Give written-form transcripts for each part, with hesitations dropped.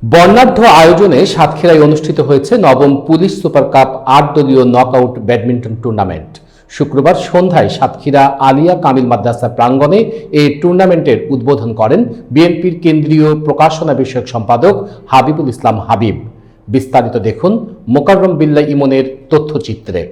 বর্ণাঢ্য আয়োজনে সাতক্ষীরায় অনুষ্ঠিত হয়েছে নবম পুলিশ সুপার কাপ ৮ দলীয় নকআউট ব্যাডমিন্টন টুর্নামেন্ট। শুক্রবার সন্ধ্যায় সাতক্ষীরা আলিয়া কামিল মাদ্রাসা প্রাঙ্গণে এই টুর্নামেন্টের উদ্বোধন করেন বিএনপির কেন্দ্রীয় প্রকাশনা বিষয়ক সম্পাদক হাবিবুল ইসলাম হাবিব। বিস্তারিত দেখুন মোকাররম বিল্লাহ ইমনের তথ্যচিত্রে।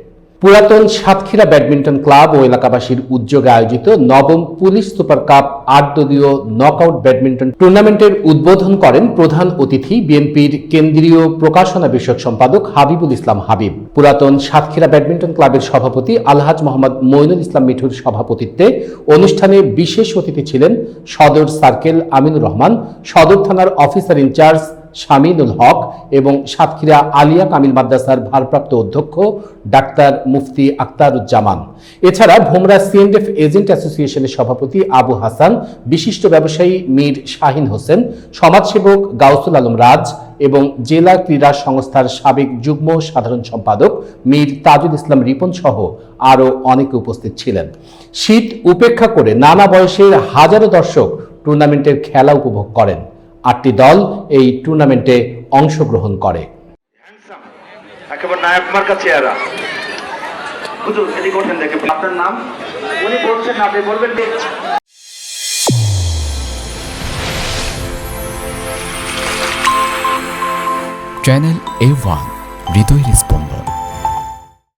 পুরাতন সাতক্ষীরা ব্যাডমিন্টন ক্লাব ও এলাকাবাসীর উদ্যোগে আয়োজিত নবম পুলিশ সুপার কাপ ৮ দলীয় নকআউট ব্যাডমিন্টন টুর্নামেন্টের উদ্বোধন করেন প্রধান অতিথি বিএনপির কেন্দ্রীয় প্রকাশনা বিষয়ক সম্পাদক হাবিবুল ইসলাম হাবিব। পুরাতন সাতক্ষীরা ব্যাডমিন্টন ক্লাবের সভাপতি আলহাজ মোহাম্মদ মইনুল ইসলাম মিঠুর সভাপতিত্বে অনুষ্ঠানে বিশেষ অতিথি ছিলেন সদর সার্কেল আমিনুর রহমান, সদর থানার অফিসার ইনচার্জ শামিনুল হক এবং সাতক্ষীরা আলিয়া কামিল মাদ্রাসার ভারপ্রাপ্ত অধ্যক্ষ ডাক্তার মুফতি আখতারুজ্জামান। এছাড়া ভোমরা সিএনডিএফ এজেন্ট অ্যাসোসিয়েশনের সভাপতি আবু হাসান, বিশিষ্ট ব্যবসায়ী মীর শাহিন হোসেন, সমাজসেবক গাউসুল আলম রাজ এবং জেলা ক্রীড়া সংস্থার সাবেক যুগ্ম সাধারণ সম্পাদক মীর তাজুল ইসলাম রিপন সহ আরও অনেকে উপস্থিত ছিলেন। শীত উপেক্ষা করে নানা বয়সের হাজারো দর্শক টুর্নামেন্টের খেলা উপভোগ করেন। ৮টি দল এই টুর্নামেন্টে অংশগ্রহণ করে। একেবারে নায়ক মার্কা চেহারা। হুজুর এদিকে ওঠেন, দেখে আপনার নাম উনি বলছেন, আপনি বলবেন। চ্যানেল A1 হৃদয়ের স্পন্দন।